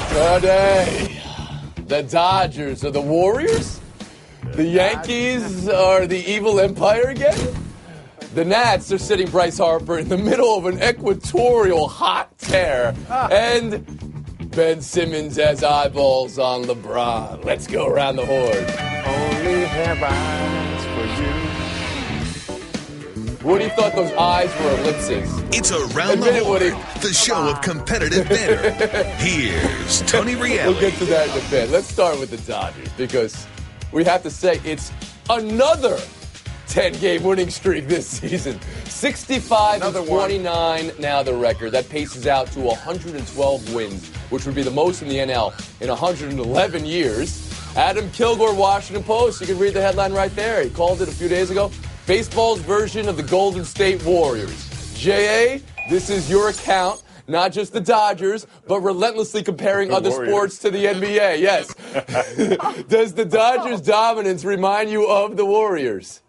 Today, the Dodgers are the Warriors? The Yankees are the evil empire again? The Nats are sitting Bryce Harper in the middle of an equatorial hot tear. And Ben Simmons has eyeballs on LeBron. Let's go around the horn. Only have eyes for you. Woody thought those eyes were ellipses. It's Around the Horn, the show of competitive banter. Here's Tony Reali. We'll get to that in a bit. Let's start with the Dodgers because we have to say it's another 10-game winning streak this season. 65-29 now the record. That paces out to 112 wins, which would be the most in the NL in 111 years. Adam Kilgore, Washington Post. You can read the headline right there. He called it a few days ago. Baseball's version of the Golden State Warriors. J.A., this is your account. Not just the Dodgers, but relentlessly comparing other sports to the NBA. Yes. Does the Dodgers' dominance remind you of the Warriors?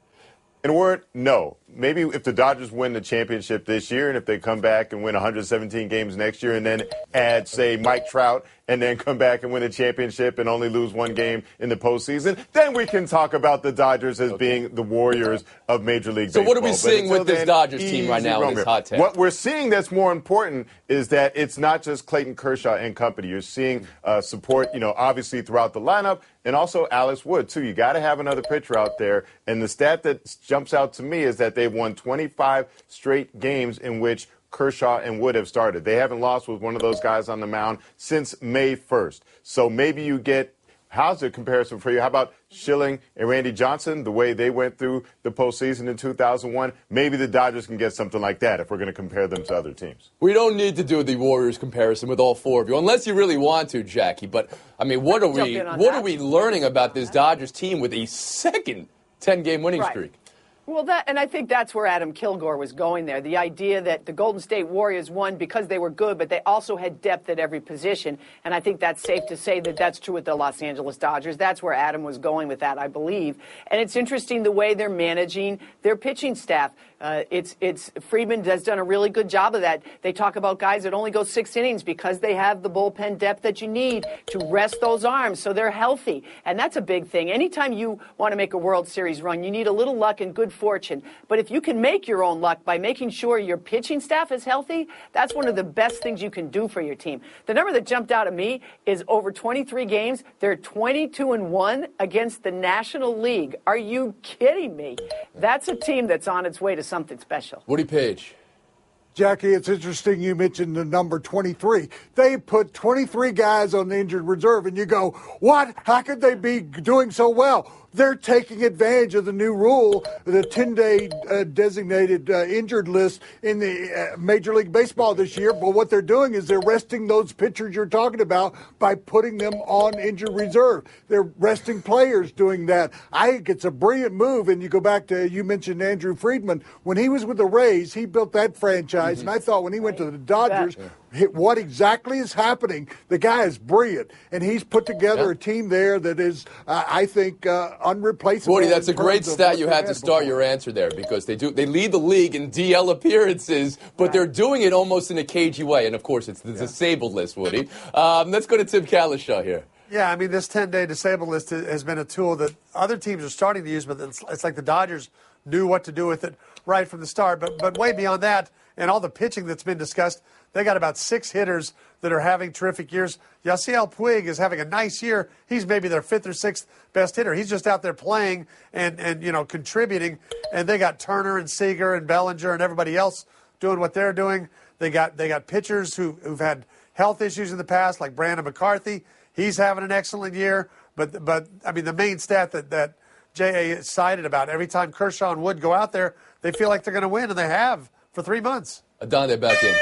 In a word, no. Maybe if the Dodgers win the championship this year and if they come back and win 117 games next year and then add, say, Mike Trout and then come back and win a championship and only lose one game in the postseason, then we can talk about the Dodgers as being the Warriors of Major League Baseball. So what are we seeing with this Dodgers team right now in this hot take? What we're seeing that's more important is that it's not just Clayton Kershaw and company. You're seeing support, obviously throughout the lineup, and also Alex Wood, too. You got to have another pitcher out there. And the stat that jumps out to me is that they've won 25 straight games in which Kershaw and Wood have started. They haven't lost with one of those guys on the mound since May 1st. So maybe you get, how's the comparison for you? How about Schilling and Randy Johnson, the way they went through the postseason in 2001? Maybe the Dodgers can get something like that if we're going to compare them to other teams. We don't need to do the Warriors comparison with all four of you, unless you really want to, Jackie. But, I mean, what are we learning about this Dodgers team with a second 10-game winning streak? Well, and I think that's where Adam Kilgore was going there. The idea that the Golden State Warriors won because they were good, but they also had depth at every position. And I think that's safe to say that that's true with the Los Angeles Dodgers. That's where Adam was going with that, I believe. And it's interesting the way they're managing their pitching staff. Friedman has done a really good job of that. They talk about guys that only go 6 innings because they have the bullpen depth that you need to rest those arms so they're healthy. And that's a big thing. Anytime you want to make a World Series run, you need a little luck and good fortune. But if you can make your own luck by making sure your pitching staff is healthy, that's one of the best things you can do for your team. The number that jumped out at me is over 23 games, they're 22-1 against the National League. Are you kidding me? That's a team that's on its way to something special. Woody Page. Jackie, it's interesting you mentioned the number 23. They put 23 guys on the injured reserve, and you go, what? How could they be doing so well? They're taking advantage of the new rule, the 10-day designated injured list in the Major League Baseball this year. But what they're doing is they're resting those pitchers you're talking about by putting them on injured reserve. They're resting players doing that. I think it's a brilliant move. And you go back to, you mentioned Andrew Friedman. When he was with the Rays, he built that franchise. And I thought when he went to the Dodgers, what exactly is happening? The guy is brilliant, and he's put together a team there that is, I think, unreplaceable. Woody, that's a great stat you had to start your answer there because they lead the league in DL appearances, but they're doing it almost in a cagey way. And, of course, it's the disabled list, Woody. Let's go to Tim Kalishaw here. Yeah, I mean, this 10-day disabled list has been a tool that other teams are starting to use, but it's like the Dodgers knew what to do with it right from the start. But way beyond that, and all the pitching that's been discussed, they got about 6 hitters that are having terrific years. Yasiel Puig is having a nice year. He's maybe their 5th or 6th best hitter. He's just out there playing and contributing. And they got Turner and Seager and Bellinger and everybody else doing what they're doing. They got pitchers who've had health issues in the past, like Brandon McCarthy. He's having an excellent year. But I mean, the main stat that J.A. cited about, every time Kershaw and Wood go out there, they feel like they're going to win, and they have for 3 months. Adonde back in.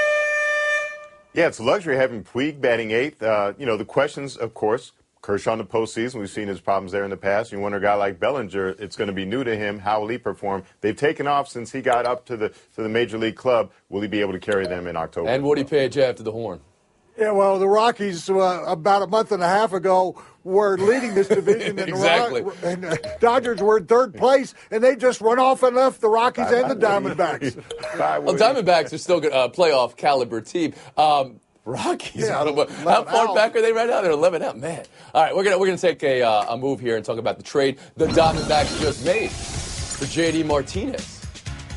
Yeah, it's a luxury having Puig batting 8th. The questions, of course, Kershaw in the postseason, we've seen his problems there in the past. You wonder a guy like Bellinger, it's going to be new to him. How will he perform? They've taken off since he got up to the Major League club. Will he be able to carry them in October? And Woody Page after the horn. Yeah, well, the Rockies about a month and a half ago were leading this division. And Exactly. And Dodgers were in 3rd place, and they just run off and left the Rockies and the Diamondbacks. Well, Diamondbacks are still a playoff caliber team. Rockies. Yeah, How far out. back are they right now? They're 11 out, man. All right, we're gonna take a move here and talk about the trade the Diamondbacks just made for J.D. Martinez.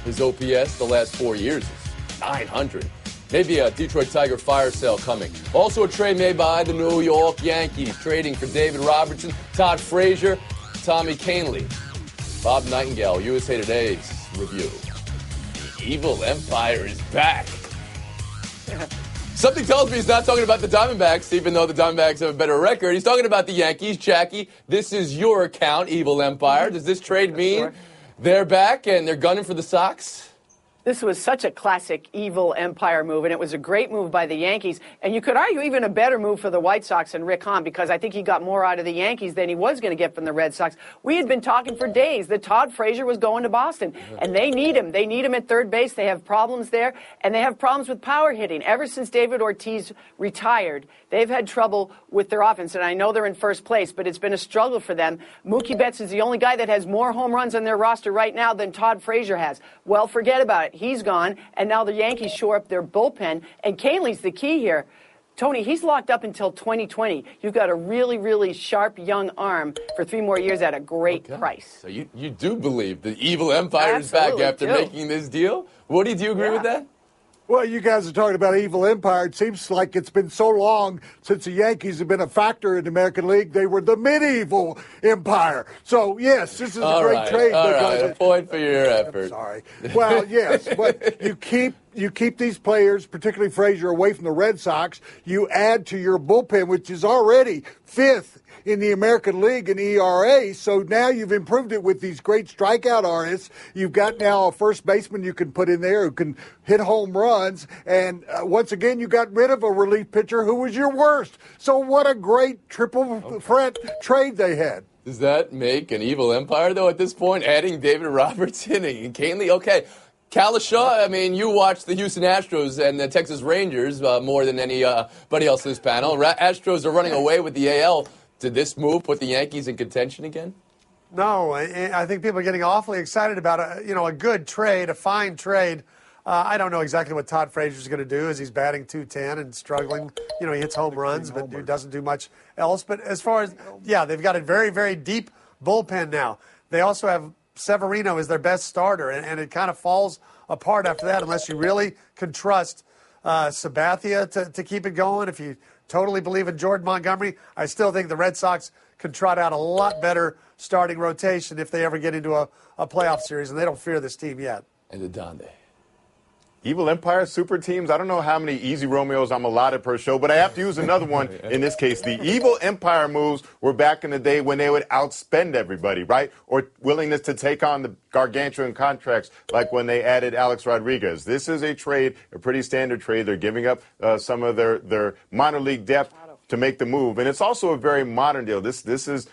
His OPS the last 4 years is 900. Maybe a Detroit Tiger fire sale coming. Also a trade made by the New York Yankees, trading for David Robertson, Todd Frazier, Tommy Kahnle. Bob Nightingale, USA Today's review. The evil empire is back. Something tells me he's not talking about the Diamondbacks, even though the Diamondbacks have a better record. He's talking about the Yankees. Jackie, this is your account, Evil Empire. Does this trade mean they're back and they're gunning for the Sox? This was such a classic evil empire move, and it was a great move by the Yankees. And you could argue even a better move for the White Sox and Rick Hahn, because I think he got more out of the Yankees than he was going to get from the Red Sox. We had been talking for days that Todd Frazier was going to Boston, and they need him. They need him at third base. They have problems there, and they have problems with power hitting. Ever since David Ortiz retired, they've had trouble with their offense, and I know they're in first place, but it's been a struggle for them. Mookie Betts is the only guy that has more home runs on their roster right now than Todd Frazier has. Well, forget about it. He's gone, and now the Yankees shore up their bullpen, and Kahnle's the key here. Tony, he's locked up until 2020. You've got a really, really sharp young arm for 3 more years at a great price. So you do believe the evil empire is back after making this deal? Woody, do you agree with that? Well, you guys are talking about evil empire. It seems like it's been so long since the Yankees have been a factor in the American League. They were the medieval empire. So, yes, this is a great trade. All right, a point for your effort. I'm sorry. Well, yes, but you keep these players, particularly Frazier, away from the Red Sox. You add to your bullpen, which is already 5th in the American League in ERA. So now you've improved it with these great strikeout artists. You've got now a first baseman you can put in there who can hit home runs. And once again, you got rid of a relief pitcher who was your worst. So what a great triple threat trade they had. Does that make an evil empire, though, at this point? Adding David Robertson and Kahnle? Okay. Kalashaw, I mean, you watch the Houston Astros and the Texas Rangers more than anybody else in this panel. Astros are running away with the AL. Did this move put the Yankees in contention again? No, I think people are getting awfully excited about a good trade, a fine trade. I don't know exactly what Todd Frazier's going to do as he's batting .210 and struggling. He hits home runs, but doesn't do much else. But as far as, they've got a very, very deep bullpen now. They also have Severino as their best starter, and it kind of falls apart after that unless you really can trust Sabathia to keep it going. If you totally believe in Jordan Montgomery, I still think the Red Sox could trot out a lot better starting rotation if they ever get into a playoff series, and they don't fear this team yet. And the Donde. Evil Empire super teams. I don't know how many Easy Romeos I'm allotted per show, but I have to use another one in this case. The Evil Empire moves were back in the day when they would outspend everybody, right? Or willingness to take on the gargantuan contracts like when they added Alex Rodriguez. This is a trade, a pretty standard trade. They're giving up some of their minor league depth to make the move. And it's also a very modern deal. This is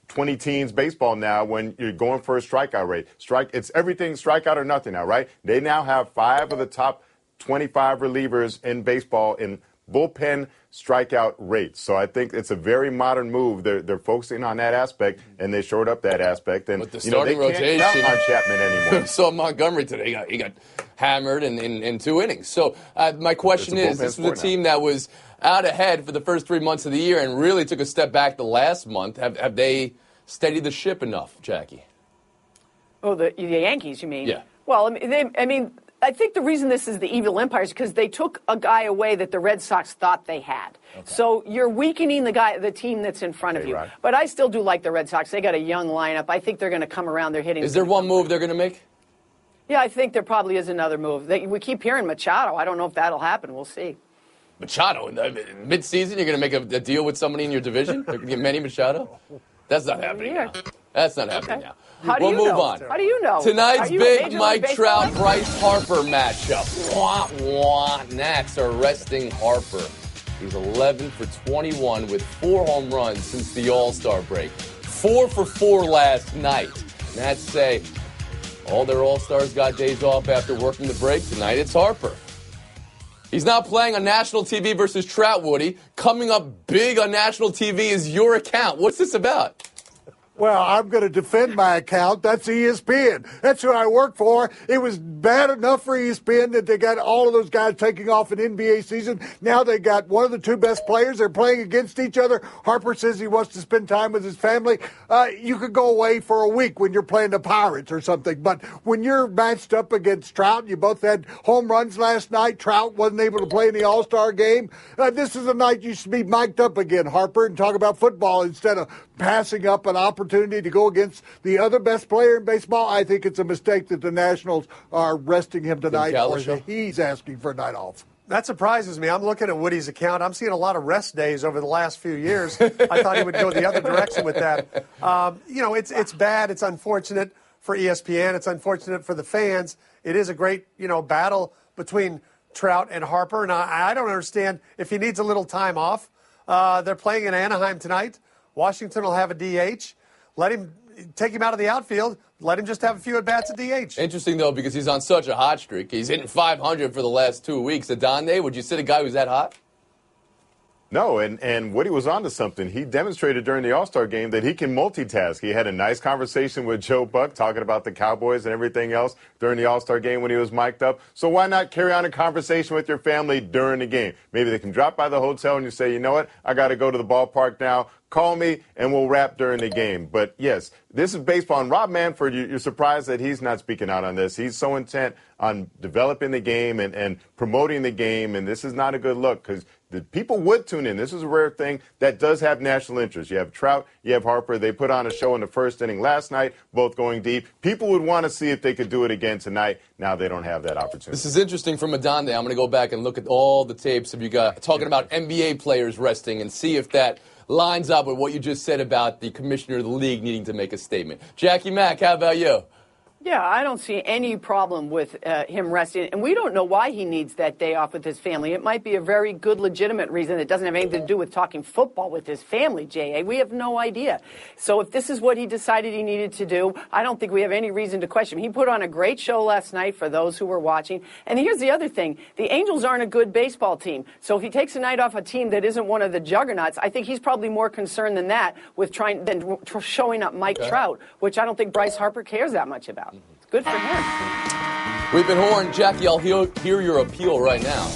20 teens baseball now when you're going for a strikeout rate. It's everything strikeout or nothing now, right? They now have 5 of the top 25 relievers in baseball in bullpen strikeout rates. So I think it's a very modern move. They're focusing on that aspect, and they shored up that aspect. And but the starting they can't rotation count on Chapman anymore. So Montgomery today, he got hammered in 2 innings. So my question is, this was a team that was out ahead for the first 3 months of the year and really took a step back the last month. Have they steadied the ship enough, Jackie? Oh, the Yankees, you mean? Yeah. Well, I think the reason this is the evil empire is because they took a guy away that the Red Sox thought they had. Okay. So you're weakening the team that's in front of you. Right. But I still do like the Red Sox. They got a young lineup. I think they're going to come around. They're hitting. Is there one move they're going to make? Yeah, I think there probably is another move. We keep hearing Machado. I don't know if that'll happen. We'll see. Machado, in mid-season, you're going to make a deal with somebody in your division? They're going to get Manny Machado? That's not happening now. That's not happening now. We'll move on. How do you know? Tonight's big Mike Trout, Bryce Harper matchup. Wah, wah. Nats are resting Harper. He's 11 for 21 with 4 home runs since the All-Star break. 4 for 4 last night. Nats say all their All-Stars got days off after working the break. Tonight it's Harper. He's not playing on national TV versus Trout, Woody. Coming up big on national TV is your account. What's this about? Well, I'm going to defend my account. That's ESPN. That's who I work for. It was bad enough for ESPN that they got all of those guys taking off an NBA season. Now they got one of the two best players. They're playing against each other. Harper says he wants to spend time with his family. You could go away for a week when you're playing the Pirates or something. But when you're matched up against Trout, you both had home runs last night. Trout wasn't able to play in the All-Star game. This is a night you should be mic'd up again, Harper, and talk about football instead of passing up an opportunity to go against the other best player in baseball. I think it's a mistake that the Nationals are resting him tonight, or that he's asking for a night off. That surprises me. I'm looking at Woody's account. I'm seeing a lot of rest days over the last few years. I thought he would go the other direction with that. It's bad. It's unfortunate for ESPN. It's unfortunate for the fans. It is a great, battle between Trout and Harper. And I don't understand if he needs a little time off. They're playing in Anaheim tonight. Washington will have a DH. Take him out of the outfield. Let him just have a few at-bats at DH. Interesting, though, because he's on such a hot streak. He's hitting 500 for the last 2 weeks. Adonde, would you sit a guy who's that hot? No, and Woody was onto something. He demonstrated during the All-Star game that he can multitask. He had a nice conversation with Joe Buck talking about the Cowboys and everything else during the All-Star game when he was mic'd up. So why not carry on a conversation with your family during the game? Maybe they can drop by the hotel and you say, you know what, I got to go to the ballpark now. Call me and we'll wrap during the game. But, yes, this is baseball. And Rob Manfred, you're surprised that he's not speaking out on this. He's so intent on developing the game and promoting the game, and this is not a good look because the people would tune in. This is a rare thing that does have national interest. You have Trout, you have Harper. They put on a show in the first inning last night, both going deep. People would want to see if they could do it again tonight. Now they don't have that opportunity. This is interesting from Adonde. I'm going to go back and look at all the tapes of you guys talking about NBA players resting and see if that lines up with what you just said about the commissioner of the league needing to make a statement. Jackie Mack, how about you? Yeah, I don't see any problem with him resting. And we don't know why he needs that day off with his family. It might be a very good, legitimate reason that doesn't have anything to do with talking football with his family, J.A. We have no idea. So if this is what he decided he needed to do, I don't think we have any reason to question him. He put on a great show last night for those who were watching. And here's the other thing. The Angels aren't a good baseball team. So if he takes a night off a team that isn't one of the juggernauts, I think he's probably more concerned than that with than showing up Mike Trout, which I don't think Bryce Harper cares that much about. Good for him. We've been horned. Jackie, I'll hear your appeal right now.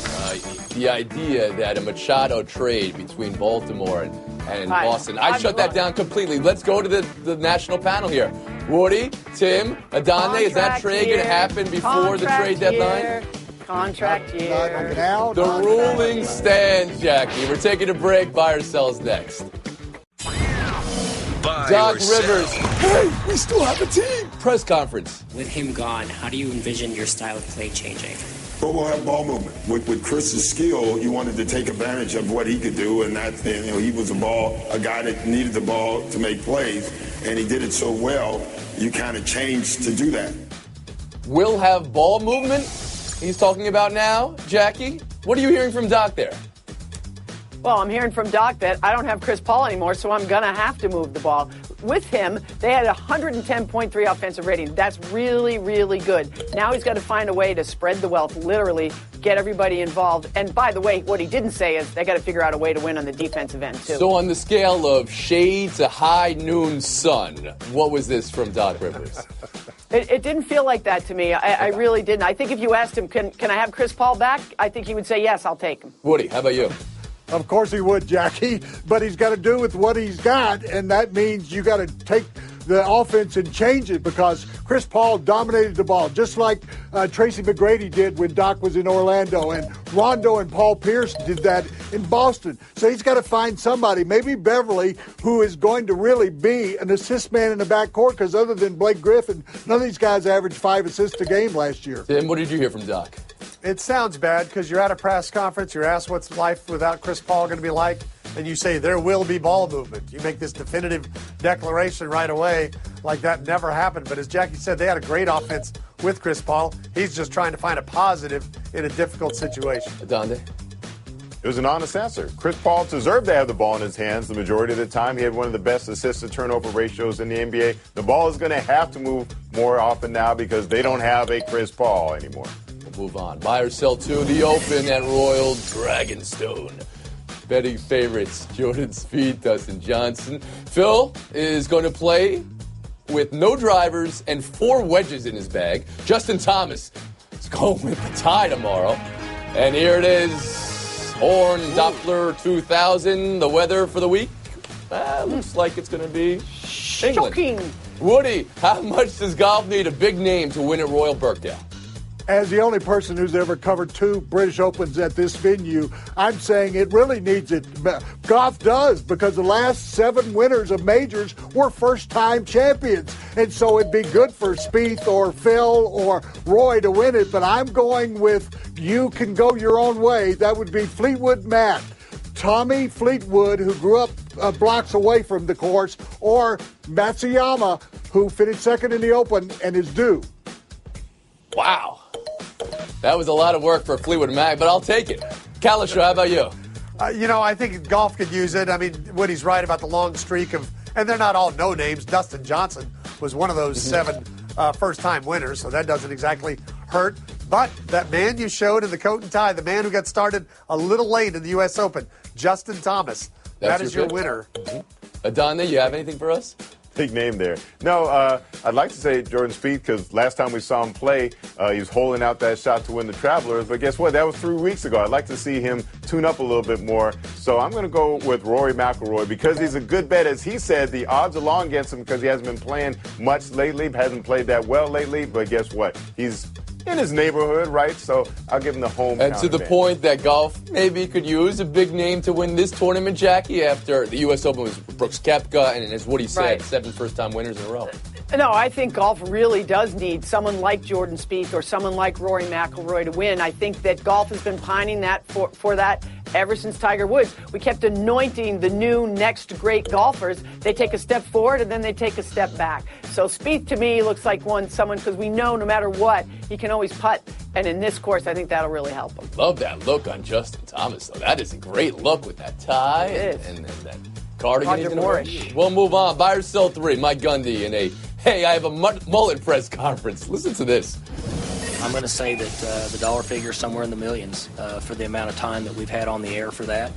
The idea that a Machado trade between Baltimore and Boston. I shut that down completely. Let's go to the national panel here. Woody, Tim, Adonde, is that trade going to happen before the trade deadline? Contract year. The ruling stands, Jackie. We're taking a break. Buy or sells next. Doc Rivers. Hey, we still have a team. Press conference. With him gone, how do you envision your style of play changing? But we'll have ball movement. With Chris's skill, you wanted to take advantage of what he could do, and he was a guy that needed the ball to make plays, and he did it so well, you kind of changed to do that. Will have ball movement he's talking about now, Jackie? What are you hearing from Doc there? Well, I'm hearing from Doc that I don't have Chris Paul anymore, so I'm going to have to move the ball. With him, they had a 110.3 offensive rating. That's really, really good. Now he's got to find a way to spread the wealth, literally, get everybody involved. And by the way, what he didn't say is they got to figure out a way to win on the defensive end, too. So on the scale of shade to high noon sun, what was this from Doc Rivers? It didn't feel like that to me. I really didn't. I think if you asked him, can I have Chris Paul back? I think he would say, yes, I'll take him. Woody, how about you? Of course he would, Jackie, but he's got to do with what he's got, and that means you got to take the offense and change it because Chris Paul dominated the ball, just like Tracy McGrady did when Doc was in Orlando, and Rondo and Paul Pierce did that in Boston. So he's got to find somebody, maybe Beverly, who is going to really be an assist man in the backcourt because other than Blake Griffin, none of these guys averaged 5 assists a game last year. Tim, what did you hear from Doc? It sounds bad because you're at a press conference, you're asked what's life without Chris Paul going to be like, and you say there will be ball movement. You make this definitive declaration right away like that never happened. But as Jackie said, they had a great offense with Chris Paul. He's just trying to find a positive in a difficult situation. Adonde? It was an honest answer. Chris Paul deserved to have the ball in his hands the majority of the time. He had one of the best assist-to-turnover ratios in the NBA. The ball is going to have to move more often now because they don't have a Chris Paul anymore. We'll move on. Buy or sell to the Open at Royal Dragonstone. betting favorites, Jordan Spieth, Dustin Johnson. Phil is going to play with no drivers and 4 wedges in his bag. Justin Thomas is going with the tie tomorrow. And here it is, Horn Doppler 2000, the weather for the week. Looks like it's going to be England. Shocking. Woody, how much does golf need a big name to win at Royal Birkdale? As the only person who's ever covered 2 British Opens at this venue, I'm saying it really needs it. Golf does, because the last 7 winners of majors were first-time champions. And so it'd be good for Spieth or Phil or Roy to win it. But I'm going with you can go your own way. That would be Fleetwood Mac. Tommy Fleetwood, who grew up blocks away from the course, or Matsuyama, who finished second in the Open and is due. Wow. That was a lot of work for Fleetwood Mac, but I'll take it. Kalisha, how about you? I think golf could use it. I mean, Woody's right about the long streak of, and they're not all no names. Dustin Johnson was one of those 7 first-time winners, so that doesn't exactly hurt. But that man you showed in the coat and tie, the man who got started a little late in the U.S. Open, Justin Thomas, that is your winner. Adana, you have anything for us? Big name there. No, I'd like to say Jordan Spieth, because last time we saw him play, he was holding out that shot to win the Travelers. But guess what? That was 3 weeks ago. I'd like to see him tune up a little bit more. So I'm going to go with Rory McIlroy, because he's a good bet. As he said, the odds are long against him because he hasn't been playing much lately, hasn't played that well lately. But guess what? He's in his neighborhood, right? So I'll give him the home. And to the point that golf maybe could use a big name to win this tournament, Jackie, after the U.S. Open was Brooks Koepka, and as Woody said, 7 first-time winners in a row. No, I think golf really does need someone like Jordan Spieth or someone like Rory McIlroy to win. I think that golf has been pining that for that ever since Tiger Woods. We kept anointing the new next great golfers. They take a step forward and then they take a step back. So Spieth to me looks like someone, because we know no matter what, he can always putt. And in this course, I think that'll really help him. Love that look on Justin Thomas, though. That is a great look with that tie and that cardigan. We'll move on. Buy or sell 3. Mike Gundy in a, hey, I have a mullet press conference. Listen to this. I'm going to say that the dollar figure is somewhere in the millions for the amount of time that we've had on the air for that.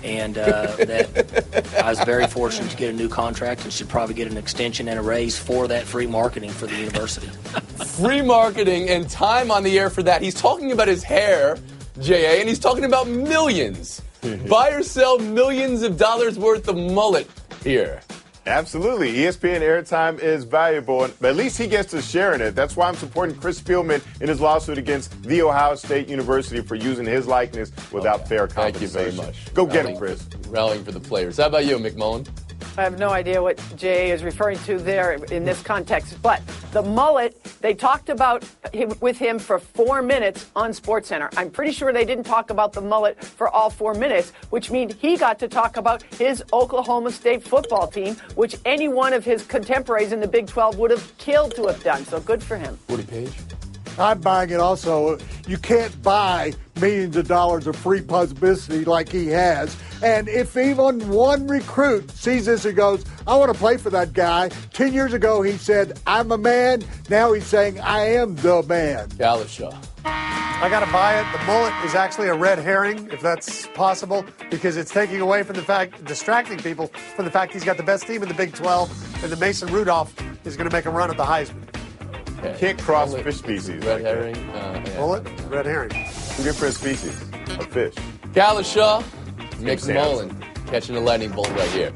And that I was very fortunate to get a new contract and should probably get an extension and a raise for that free marketing for the university. Free marketing and time on the air for that. He's talking about his hair, J.A., and he's talking about millions. Buy or sell millions of dollars worth of mullet here. Absolutely. ESPN airtime is valuable, but at least he gets to share in it. That's why I'm supporting Chris Spielman in his lawsuit against The Ohio State University for using his likeness without fair compensation. Thank you very much. Go get him, Chris. Rallying for the players. How about you, McMullen? I have no idea what Jay is referring to there in this context. But the mullet, they talked about with him for 4 minutes on SportsCenter. I'm pretty sure they didn't talk about the mullet for all 4 minutes, which means he got to talk about his Oklahoma State football team, which any one of his contemporaries in the Big 12 would have killed to have done. So good for him. Woody Page? I'm buying it also. You can't buy millions of dollars of free publicity like he has. And if even one recruit sees this and goes, I want to play for that guy. 10 years ago, he said, I'm a man. Now he's saying, I am the man. Kalisha. I got to buy it. The mullet is actually a red herring, if that's possible, because it's taking away from the fact, distracting people from the fact he's got the best team in the Big 12, and the Mason Rudolph is going to make a run at the Heisman. You can't cross fish species. Red herring. Mullet, red herring. Two different species of fish. Kalisha. McMullen catching the lightning bolt right here.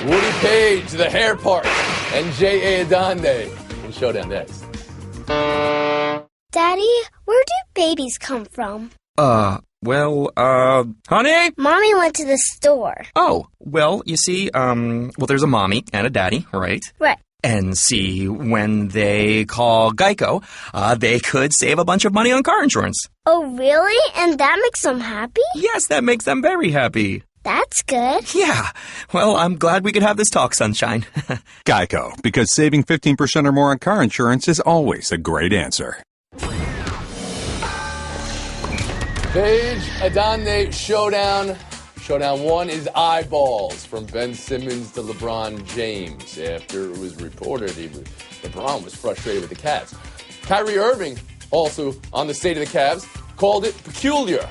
Woody Page, the hair part, and J.A. Adande in Showdown next. Daddy, where do babies come from? Honey? Mommy went to the store. Oh, well, you see, there's a mommy and a daddy, right? Right. And see, when they call Geico, they could save a bunch of money on car insurance. Oh, really? And that makes them happy? Yes, that makes them very happy. That's good. Yeah. Well, I'm glad we could have this talk, Sunshine. Geico, because saving 15% or more on car insurance is always a great answer. Page, Adande, Showdown. Showdown 1 is eyeballs from Ben Simmons to LeBron James. After it was reported LeBron was frustrated with the Cavs. Kyrie Irving, also on the state of the Cavs, called it peculiar.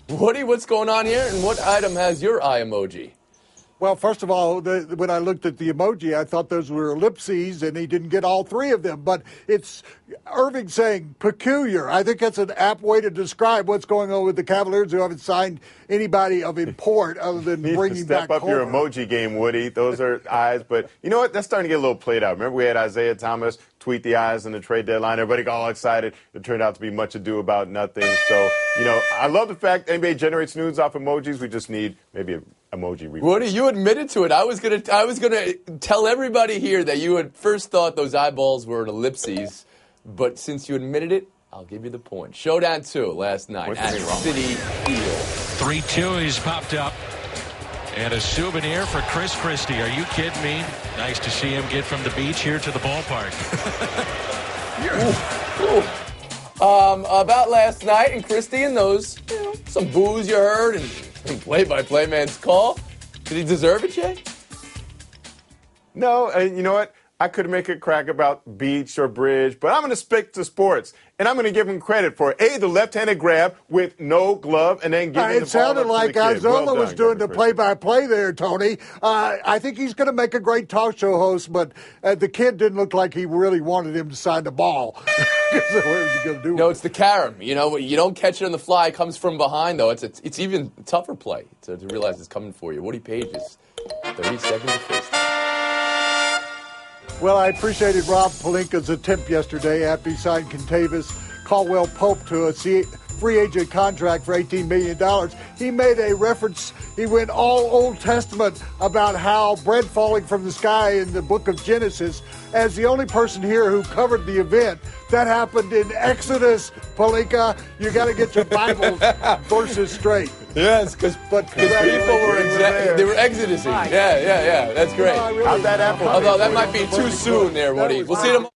Woody, what's going on here, and what item has your eye emoji? Well, first of all, when I looked at the emoji, I thought those were ellipses, and he didn't get all three of them. But it's Irving saying peculiar. I think that's an apt way to describe what's going on with the Cavaliers, who haven't signed anybody of import other than bringing back Step up your emoji game, Woody. Those are eyes. But you know what? That's starting to get a little played out. Remember we had Isaiah Thomas tweet the eyes in the trade deadline. Everybody got all excited. It turned out to be much ado about nothing. So, I love the fact NBA generates news off emojis. We just need maybe an emoji replay. Woody, you admitted to it. I was gonna tell everybody here that you had first thought those eyeballs were ellipses, but since you admitted it, I'll give you the point. Showdown 2 last night at Citi Field. 3-2, he's popped up. And a souvenir for Chris Christie. Are you kidding me? Nice to see him get from the beach here to the ballpark. About last night, and Christie and those, some boos you heard, and play-by-play man's call. Did he deserve it, Jay? No, and you know what? I could make a crack about beach or bridge, but I'm going to stick to sports. And I'm going to give him credit for, A, the left-handed grab with no glove, and then giving the ball It sounded like Isola was doing the Christie. play-by-play there, Tony. I think he's going to make a great talk show host, but the kid didn't look like he really wanted him to sign the ball. So what was he going to do? No, it's the carom. You don't catch it on the fly. It comes from behind, though. It's even tougher play to realize it's coming for you. Woody Pages, 30 seconds to face. Well, I appreciated Rob Pelinka's attempt yesterday after he signed Contavious Caldwell Pope to a free agent contract for $18 million. He made a reference, he went all Old Testament about how bread falling from the sky in the book of Genesis. As the only person here who covered the event, that happened in Exodus, Pelinka. You got to get your Bible verses straight. Yes, because people were exodusing. Yeah. That's great. How'd that happen? Although that might be too soon there, Woody. We'll see you tomorrow.